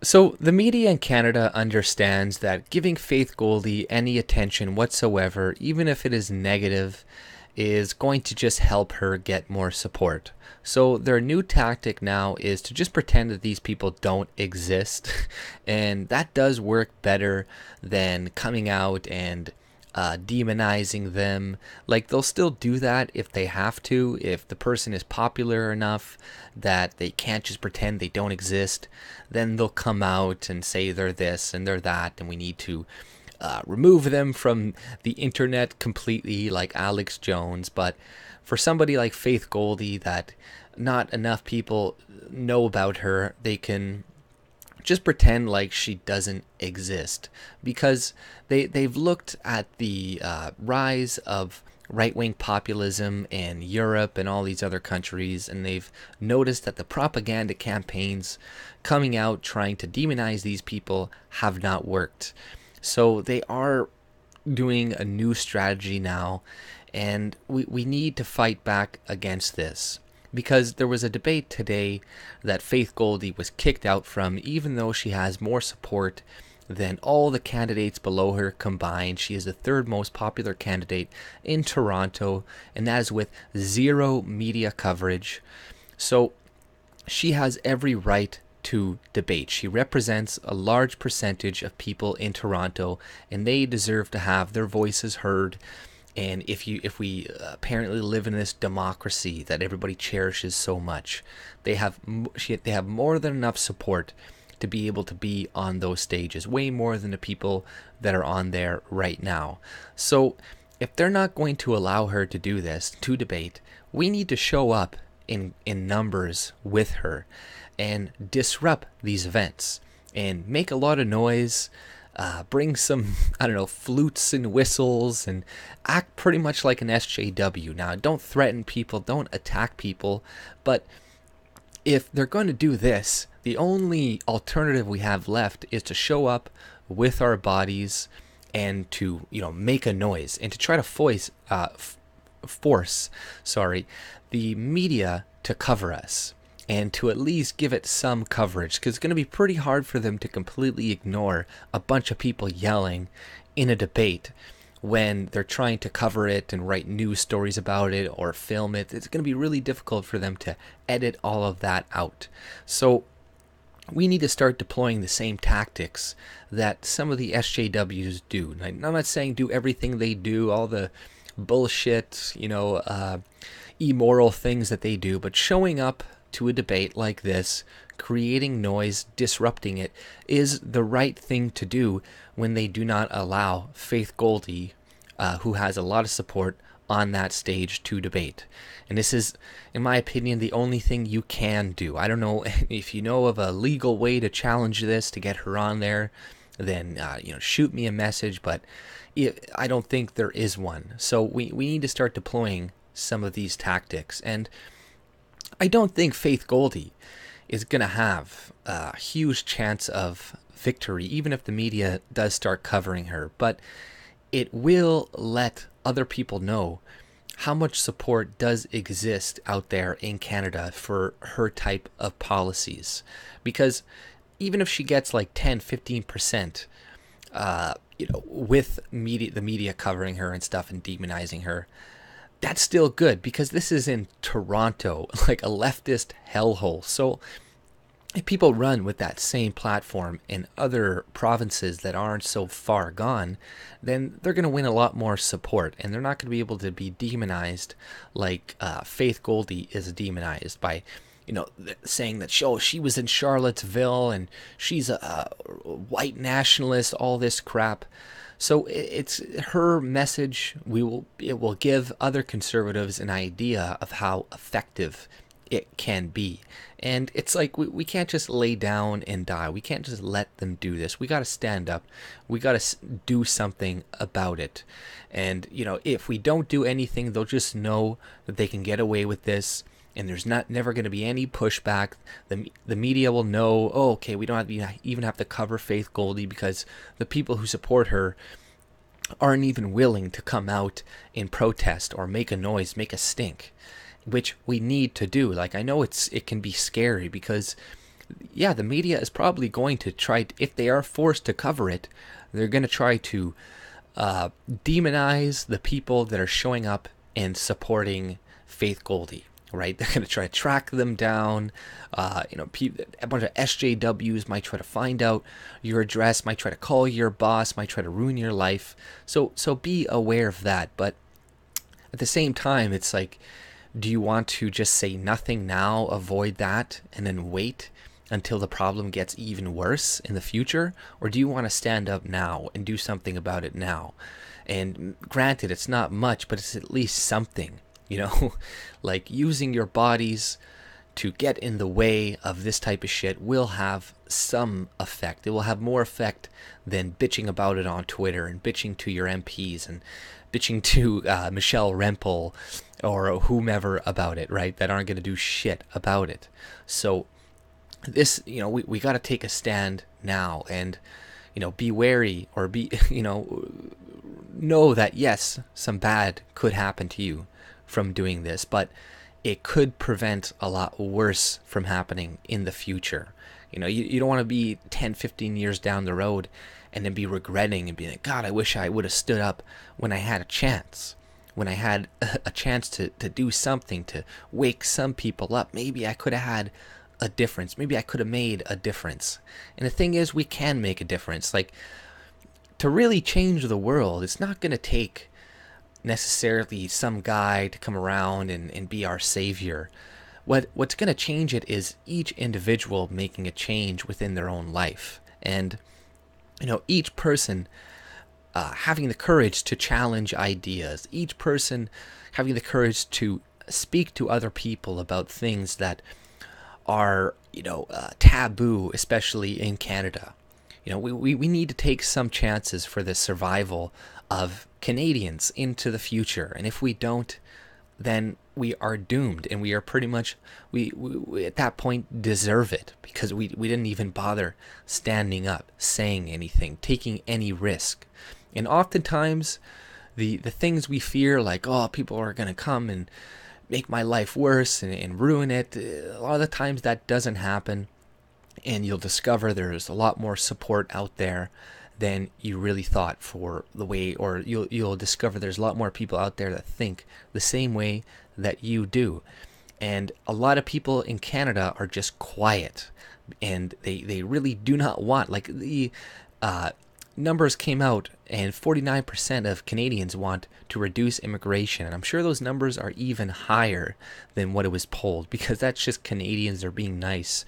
So the media in Canada understands that giving Faith Goldy any attention whatsoever, even if it is negative, is going to just help her get more support. So their new tactic now is to just pretend that these people don't exist, and that does work better than coming out and demonizing them. Like, they'll still do that if they have to, if the person is popular enough that they can't just pretend they don't exist. Then they'll come out and say they're this and they're that, and we need to remove them from the internet completely, like Alex Jones. But for somebody like Faith Goldy, that not enough people know about her, they can just pretend like she doesn't exist, because they've looked at the rise of right-wing populism in Europe and all these other countries, and they've noticed that the propaganda campaigns coming out trying to demonize these people have not worked. So they are doing a new strategy now, and we need to fight back against this. Because there was a debate today that Faith Goldy was kicked out from, even though she has more support than all the candidates below her combined. She is the third most popular candidate in Toronto, and that is with zero media coverage. So she has every right to debate. She represents a large percentage of people in Toronto, and they deserve to have their voices heard. And if we apparently live in this democracy that everybody cherishes so much, they have more than enough support to be able to be on those stages, way more than the people that are on there right now. So if they're not going to allow her to do this, to debate, we need to show up in numbers with her and disrupt these events and make a lot of noise. Bring some, I don't know, flutes and whistles, and act pretty much like an SJW. Now, don't threaten people, don't attack people, but if they're going to do this, the only alternative we have left is to show up with our bodies and to, make a noise and to try to force, the media to cover us, and to at least give it some coverage, because it's going to be pretty hard for them to completely ignore a bunch of people yelling in a debate when they're trying to cover it and write news stories about it or film it. It's going to be really difficult for them to edit all of that out. So we need to start deploying the same tactics that some of the SJWs do. I'm not saying do everything they do, all the bullshit, immoral things that they do, but showing up to a debate like this, creating noise, disrupting it, is the right thing to do when they do not allow Faith Goldy, who has a lot of support, on that stage to debate. And this is, in my opinion, the only thing you can do. I don't know if you know of a legal way to challenge this, to get her on there, then shoot me a message, but I don't think there is one. So we need to start deploying some of these tactics. And I don't think Faith Goldy is going to have a huge chance of victory, even if the media does start covering her. But it will let other people know how much support does exist out there in Canada for her type of policies. Because even if she gets like 10, 15%, with the media covering her and stuff and demonizing her, that's still good, because this is in Toronto, like a leftist hellhole. So if people run with that same platform in other provinces that aren't so far gone, then they're going to win a lot more support, and they're not going to be able to be demonized like Faith Goldy is demonized by, saying that she was in Charlottesville and she's a white nationalist, all this crap. So it's her message. It will give other conservatives an idea of how effective it can be. And it's like we can't just lay down and die. We can't just let them do this. We got to stand up. We got to do something about it. And, if we don't do anything, they'll just know that they can get away with this. And there's never going to be any pushback. The media will know, oh, okay, we don't even have to cover Faith Goldy, because the people who support her aren't even willing to come out in protest or make a noise, make a stink, which we need to do. Like, I know it can be scary, because yeah, the media is probably going to try, if they are forced to cover it, they're going to try to demonize the people that are showing up and supporting Faith Goldy, right? They're going to try to track them down. A bunch of SJWs might try to find out your address, might try to call your boss, might try to ruin your life. So be aware of that. But at the same time, it's like, do you want to just say nothing now, avoid that, and then wait until the problem gets even worse in the future? Or do you want to stand up now and do something about it now? And granted, it's not much, but it's at least something, like using your bodies to get in the way of this type of shit will have some effect. It will have more effect than bitching about it on Twitter and bitching to your MPs and bitching to Michelle Rempel or whomever about it, right? That aren't going to do shit about it. So this, we got to take a stand now and, be wary or be, know that yes, some bad could happen to you from doing this, but it could prevent a lot worse from happening in the future. You don't want to be 10, 15 years down the road and then be regretting and being like, God, I wish I would have stood up when I had a chance. When I had a chance to do something, to wake some people up. Maybe I could have had a difference. Maybe I could have made a difference. And the thing is, we can make a difference. Like, to really change the world, it's not going to take necessarily some guy to come around and be our savior. What's going to change it is each individual making a change within their own life. And, each person having the courage to challenge ideas, each person having the courage to speak to other people about things that are, taboo, especially in Canada. We need to take some chances for the survival of Canadians into the future. And if we don't, then we are doomed, and we are pretty much, we at that point deserve it, because we didn't even bother standing up, saying anything, taking any risk. And oftentimes, the things we fear, like, oh, people are going to come and make my life worse and ruin it, a lot of the times that doesn't happen, and you'll discover there's a lot more support out there than you really thought for the way, or you'll discover there's a lot more people out there that think the same way that you do. And a lot of people in Canada are just quiet, and they really do not want, like, the numbers came out, and 49% of Canadians want to reduce immigration. And I'm sure those numbers are even higher than what it was polled, because that's just Canadians are being nice.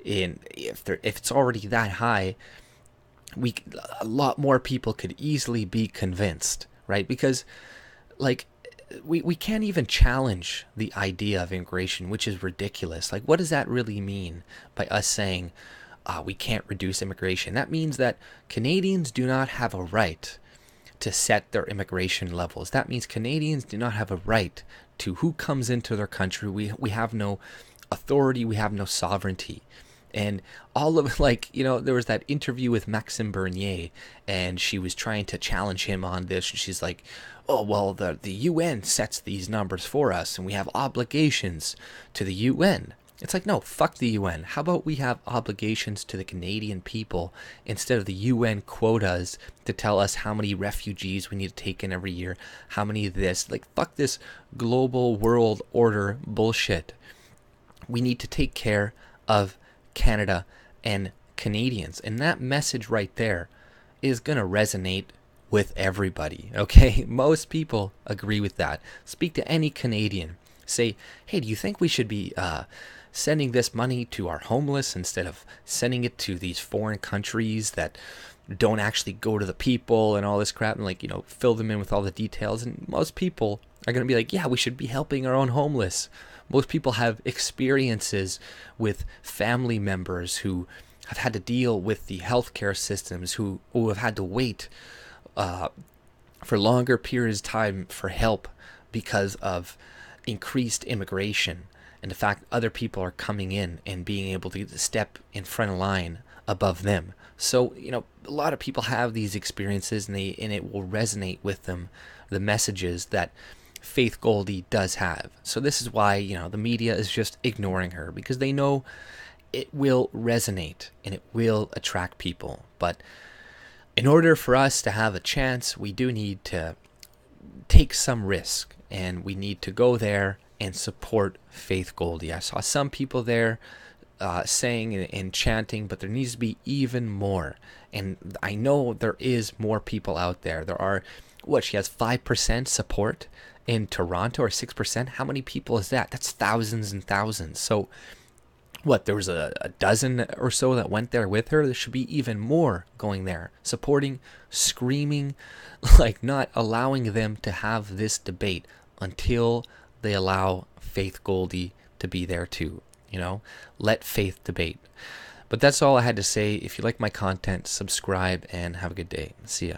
And if it's already that high, a lot more people could easily be convinced, right? Because, like, we can't even challenge the idea of immigration, which is ridiculous. Like, what does that really mean by us saying we can't reduce immigration? That means that Canadians do not have a right to set their immigration levels. That means Canadians do not have a right to who comes into their country. We have no authority. We have no sovereignty. And all of, like, there was that interview with Maxime Bernier, and she was trying to challenge him on this. And she's like, oh, well, the UN sets these numbers for us, and we have obligations to the UN. It's like, no, fuck the UN. How about we have obligations to the Canadian people instead of the UN quotas to tell us how many refugees we need to take in every year, how many of this. Like, fuck this global world order bullshit. We need to take care of Canada and Canadians, and that message right there is going to resonate with everybody, okay? Most people agree with that. Speak to any Canadian. Say, hey, do you think we should be sending this money to our homeless instead of sending it to these foreign countries that don't actually go to the people and all this crap, and, like, fill them in with all the details? And most people are going to be like, yeah, we should be helping our own homeless. Most people have experiences with family members who have had to deal with the healthcare systems, who have had to wait for longer periods of time for help because of increased immigration and the fact other people are coming in and being able to step in front of line above them. So, a lot of people have these experiences, and it will resonate with them, the messages that Faith Goldy does have. So this is why, the media is just ignoring her, because they know it will resonate and it will attract people. But in order for us to have a chance, we do need to take some risk, and we need to go there and support Faith Goldy. I saw some people there saying and chanting, but there needs to be even more. And I know there is more people out there. There are, she has 5% support in Toronto, or 6%. How many people is that? That's thousands and thousands. So there was a dozen or so that went there with her. There should be even more going there, supporting, screaming, like not allowing them to have this debate until they allow Faith Goldy to be there too. Let Faith debate. But that's all I had to say. If you like my content, subscribe and have a good day. See ya.